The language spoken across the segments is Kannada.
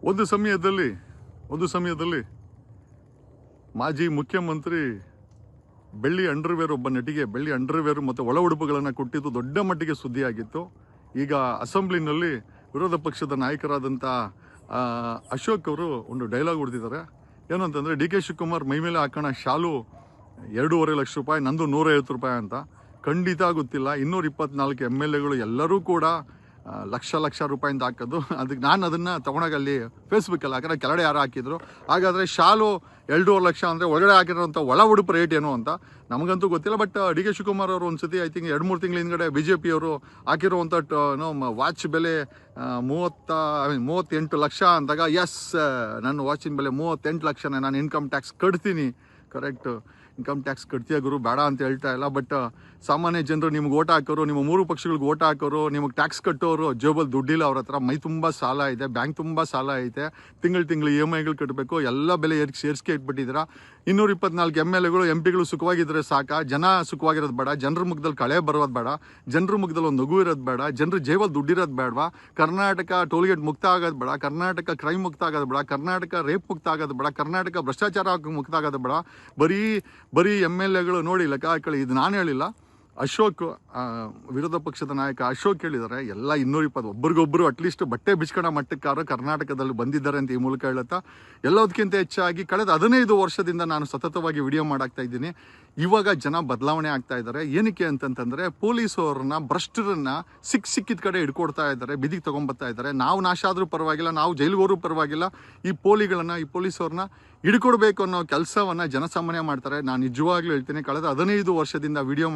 ಒಂದು ಸಮಯದಲ್ಲಿ ಮಾಜಿ ಮುಖ್ಯಮಂತ್ರಿ ಬೆಳ್ಳಿ ಅಂಡರ್ವೇರ್ ಒಬ್ಬ ನಟಿಗೆ ಬೆಳ್ಳಿ ಅಂಡರ್ವೇರ್ ಮತ್ತು ಒಳ ಉಡುಪುಗಳನ್ನು ಕೊಟ್ಟಿದ್ದು ದೊಡ್ಡ ಮಟ್ಟಿಗೆ ಸುದ್ದಿಯಾಗಿತ್ತು. ಈಗ ಅಸೆಂಬ್ಲಿನಲ್ಲಿ ವಿರೋಧ ಪಕ್ಷದ ನಾಯಕರಾದಂಥ ಅಶೋಕ್ ಅವರು ಒಂದು ಡೈಲಾಗ್ ಹೊಡೆದಿದ್ದಾರೆ. ಏನು ಅಂತಂದರೆ, ಡಿ ಕೆ ಶಿವಕುಮಾರ್ ಮೈ ಮೇಲೆ ಹಾಕೋಣ ಶಾಲು 2.5 ಲಕ್ಷ ರೂಪಾಯಿ, ನಂದು 150 ರೂಪಾಯಿ ಅಂತ. ಖಂಡಿತ ಗೊತ್ತಿಲ್ಲ. 224 MLAಗಳು ಎಲ್ಲರೂ ಕೂಡ ಲಕ್ಷ ರೂಪಾಯಿಂದ ಹಾಕೋದು. ಅದಕ್ಕೆ ನಾನು ಅದನ್ನು ತೊಗೊಂಡಾಗ ಅಲ್ಲಿ ಫೇಸ್ಬುಕ್ಕಲ್ಲಿ ಹಾಕಿದ್ರೆ ಕೆಳಗಡೆ ಯಾರು ಹಾಕಿದ್ರು, ಹಾಗಾದರೆ ಶಾಲು 2.5 ಲಕ್ಷ ಅಂದರೆ ಒಳಗಡೆ ಹಾಕಿರೋಂಥ ಒಳ ಉಡುಪು ರೇಟ್ ಏನು ಅಂತ ನಮಗಂತೂ ಗೊತ್ತಿಲ್ಲ. ಬಟ್ ಡಿ ಕೆ ಶಿವಕುಮಾರ್ ಅವರು ಒಂದು ಸತಿ ಐ ಥಿಂಕ್ 2-3 ತಿಂಗಳ ಹಿಂದ್ಗಡೆ BJP ಅವರು ಹಾಕಿರುವಂಥ ವಾಚ್ ಬೆಲೆ 38 ಲಕ್ಷ ಅಂದಾಗ, ಎಸ್ ನನ್ನ ವಾಚಿನ ಬೆಲೆ 38 ಲಕ್ಷನೇ, ನಾನು ಇನ್ಕಮ್ ಟ್ಯಾಕ್ಸ್ ಕಟ್ತೀನಿ. ಕರೆಕ್ಟ್, ಇನ್ಕಮ್ ಟ್ಯಾಕ್ಸ್ ಕಟ್ತೀಯ ಗುರು, ಬೇಡ ಅಂತ ಹೇಳ್ತಾ ಇಲ್ಲ. ಬಟ್ ಸಾಮಾನ್ಯ ಜನರು ನಿಮ್ಗೆ ಓಟ್ ಹಾಕೋರು, ನಿಮ್ಮ 3 ಪಕ್ಷಗಳಿಗೆ ಓಟ್ ಹಾಕೋರು, ನಿಮಗೆ ಟ್ಯಾಕ್ಸ್ ಕಟ್ಟೋರು ಜೋಬಲ್ಲಿ ದುಡ್ಡಿಲ್ಲ, ಅವ್ರ ಹತ್ರ ಮೈ ತುಂಬ ಸಾಲ ಇದೆ, ಬ್ಯಾಂಕ್ ತುಂಬ ಸಾಲ ಐತೆ, ತಿಂಗಳು EMIಗಳು ಕಟ್ಟಬೇಕು, ಎಲ್ಲ ಬೆಲೆ ಸೇರಿಸ್ಕೆ ಇಟ್ಬಿಟ್ಟಿದ್ದೀರಾ. 224 MLAಗಳು MP ಗಳು ಸುಖವಾಗಿದ್ದರೆ ಸಾಕ, ಜನ ಸುಖವಾಗಿರೋದು ಬೇಡ, ಜನರ ಮುಖದಲ್ಲಿ ಕಳೆ ಬರೋದು ಬೇಡ, ಜನರ ಮುಖದಲ್ಲಿ ಒಂದು ನಗು ಇರೋದು ಬೇಡ, ಜನರ ಜೇಬಲ್ಲಿ ದುಡ್ಡಿರೋದು ಬೇಡವಾ, ಕರ್ನಾಟಕ ಟೋಲ್ಗೇಟ್ ಮುಕ್ತ ಆಗೋದು ಬೇಡ, ಕರ್ನಾಟಕ ಕ್ರೈಮ್ ಮುಕ್ತ ಆಗೋದು ಬೇಡ, ಕರ್ನಾಟಕ ರೇಪ್ ಮುಕ್ತ ಆಗೋದು ಬೇಡ, ಕರ್ನಾಟಕ ಭ್ರಷ್ಟಾಚಾರ ಮುಕ್ತ ಆಗೋದು ಬೇಡ. ಬರೀ MLAಗಳು ನೋಡಿ ಲೆಕ್ಕ ಹಾಕೊಳ್ಳಿ. ಇದು ನಾನು ಹೇಳಿಲ್ಲ, ಅಶೋಕ್ ವಿರೋಧ ಪಕ್ಷದ ನಾಯಕ ಅಶೋಕ್ ಹೇಳಿದ್ದಾರೆ. ಎಲ್ಲ 220 ಒಬ್ರಿಗೊಬ್ಬರು ಅಟ್ಲೀಸ್ಟ್ ಬಟ್ಟೆ ಬಿಚ್ಕಣ ಮಟ್ಟಕ್ಕಾರು ಕರ್ನಾಟಕದಲ್ಲಿ ಬಂದಿದ್ದಾರೆ ಅಂತ ಈ ಮೂಲಕ ಹೇಳುತ್ತಾ, ಎಲ್ಲದಕ್ಕಿಂತ ಹೆಚ್ಚಾಗಿ ಕಳೆದ 15 ವರ್ಷದಿಂದ ನಾನು ಸತತವಾಗಿ ವಿಡಿಯೋ ಮಾಡಾಕ್ತಾ ಇದ್ದೀನಿ. ಇವಾಗ ಜನ ಬದಲಾವಣೆ ಆಗ್ತಾ ಇದ್ದಾರೆ. ಏನಕ್ಕೆ ಅಂತಂತಂದರೆ, ಪೊಲೀಸವ್ರನ್ನ ಭ್ರಷ್ಟರನ್ನ ಸಿಕ್ಕಿದ ಕಡೆ ಹಿಡ್ಕೊಡ್ತಾ ಇದ್ದಾರೆ, ಬಿದಿಗೆ ತೊಗೊಂಬರ್ತಾ ಇದ್ದಾರೆ. ನಾವು ನಾಶ ಆದರೂ ಪರವಾಗಿಲ್ಲ, ನಾವು ಜೈಲಿಗೋರು ಪರವಾಗಿಲ್ಲ, ಈ ಪೊಲೀಸವ್ರನ್ನ ಹಿಡ್ಕೊಡ್ಬೇಕು ಅನ್ನೋ ಕೆಲಸವನ್ನು ಜನಸಾಮಾನ್ಯ ಮಾಡ್ತಾರೆ. ನಾನು ನಿಜವಾಗ್ಲೂ ಹೇಳ್ತೀನಿ, ಕಳೆದ 15 ವರ್ಷದಿಂದ ವಿಡಿಯೋ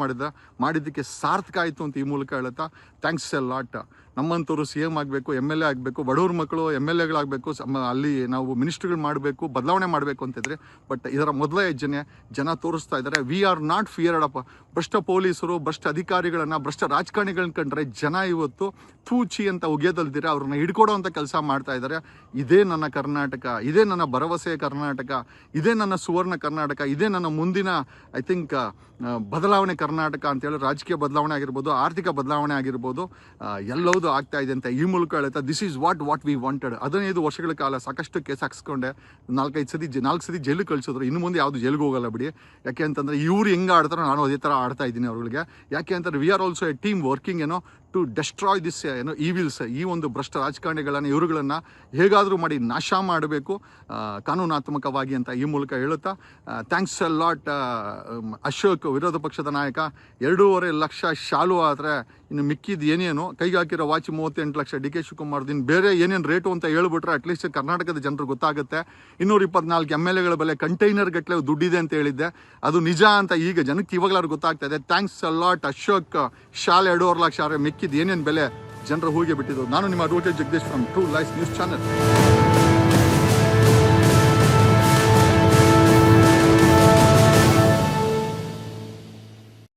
ಮಾಡಿದ್ದಕ್ಕೆ ಸಾರ್ಥಕ ಆಯಿತು ಅಂತ ಈ ಮೂಲಕ ಹೇಳುತ್ತಾ, ಥ್ಯಾಂಕ್ಸ್ ಎ ಲಾಟ್. ನಮ್ಮಂಥವ್ರು CM ಆಗಬೇಕು, MLA ಆಗಬೇಕು, ಬಡವ್ರ ಮಕ್ಕಳು MLAಗಳಾಗಬೇಕು, ಅಲ್ಲಿ ನಾವು ಮಿನಿಸ್ಟ್ರಿಗಳು ಮಾಡಬೇಕು, ಬದಲಾವಣೆ ಮಾಡಬೇಕು ಅಂತಿದ್ರೆ. ಬಟ್ ಇದರ ಮೊದಲ ಹೆಜ್ಜೆನೆ ಜನ ತೋರಿಸ್ತಾ ಇದ್ದಾರೆ. We are not feared up. ಭ್ರಷ್ಟ ಪೊಲೀಸರು, ಭ್ರಷ್ಟ ಅಧಿಕಾರಿಗಳನ್ನು, ಭ್ರಷ್ಟ ರಾಜಕಾರಣಿಗಳನ್ನ ಕಂಡ್ರೆ ಜನ ಇವತ್ತು ತೂಚಿ ಅಂತ ಉಗಿಯೋದಲ್ದಿರ ಅವ್ರನ್ನ ಹಿಡ್ಕೊಡೋ ಅಂಥ ಕೆಲಸ ಮಾಡ್ತಾ ಇದ್ದಾರೆ. ಇದೇ ನನ್ನ ಕರ್ನಾಟಕ, ಇದೇ ನನ್ನ ಭರವಸೆಯ ಕರ್ನಾಟಕ, ಇದೇ ನನ್ನ ಸುವರ್ಣ ಕರ್ನಾಟಕ, ಇದೇ ನನ್ನ ಮುಂದಿನ ಐ ಥಿಂಕ್ ಬದಲಾವಣೆ ಕರ್ನಾಟಕ ಅಂತೇಳಿ. ರಾಜಕೀಯ ಬದಲಾವಣೆ ಆಗಿರ್ಬೋದು, ಆರ್ಥಿಕ ಬದಲಾವಣೆ ಆಗಿರ್ಬೋದು, ಎಲ್ಲವೂ ಆಗ್ತಾ ಇದೆ ಅಂತ ಈ ಮೂಲಕ ಹೇಳುತ್ತಾ, this is what we wanted. 15 ವರ್ಷಗಳ ಕಾಲ ಸಾಕಷ್ಟು ಕೇಸ್ ಹಾಕ್ಸ್ಕೊಂಡೆ, 4 ಸತಿ ಜೈಲಿಗೆ ಕಳಿಸಿದ್ರು. ಇನ್ನು ಮುಂದೆ ಯಾವುದು ಜೈಲಿಗೆ ಹೋಗಲ್ಲ ಬಿಡಿ. ಯಾಕೆ ಅಂತಂದರೆ, ಇವ್ರು ಹೆಂಗೆ ಆಡ್ತಾರೋ ನಾನು ಅದೇ ಥರ ಆಡ್ತಾ ಇದ್ದೀನಿ ಅವ್ರಿಗೆ. ಯಾಕೆ ಅಂತಂದರೆ, we are also a team working to destroy this evils. ಈ ಒಂದು ಭ್ರಷ್ಟ ರಾಜಕಾರಣಿಗಳನ್ನು, ಇವರುಗಳನ್ನು ಹೇಗಾದರೂ ಮಾಡಿ ನಾಶ ಮಾಡಬೇಕು ಕಾನೂನಾತ್ಮಕವಾಗಿ ಅಂತ ಈ ಮೂಲಕ ಹೇಳುತ್ತಾ, ಥ್ಯಾಂಕ್ಸ್ ಎ ಲಾಟ್ ಅಶೋಕ್, ವಿರೋಧ ಪಕ್ಷದ ನಾಯಕ. 2.5 ಲಕ್ಷ ಶಾಲು ಆದರೆ ಇನ್ನು ಮಿಕ್ಕಿದ್ದು ಏನೇನು, ಕೈಗೆ ಹಾಕಿರೋ watch 38 lakh D K Shivakumar. ದಿನ ಬೇರೆ ಏನೇನು ರೇಟು ಅಂತ ಹೇಳ್ಬಿಟ್ರೆ ಅಟ್ಲೀಸ್ಟ್ ಕರ್ನಾಟಕದ ಜನರು ಗೊತ್ತಾಗುತ್ತೆ. 224 MLAಗಳ ಬೆಲೆ ಕಂಟೈನರ್ ಗಟ್ಟಲೆ ದುಡ್ಡಿದೆ ಅಂತ ಹೇಳಿದ್ದೆ, ಅದು ನಿಜ ಅಂತ ಈಗ ಜನಕ್ಕೆ ಇವಾಗಲಾರು ಗೊತ್ತಾಗ್ತಾ ಇದೆ. Thanks a lot Ashok. ಶಾಲೆ 2.5 ಲಕ್ಷ ಆದರೆ ಮಿಕ್ಕಿದ್ದು ಏನೇನು ಬೆಲೆ ಜನರು ಹೋಗಿ ಬಿಟ್ಟಿದ್ದು. ನಾನು ನಿಮ್ಮ advocate Jagadish from true life news channel.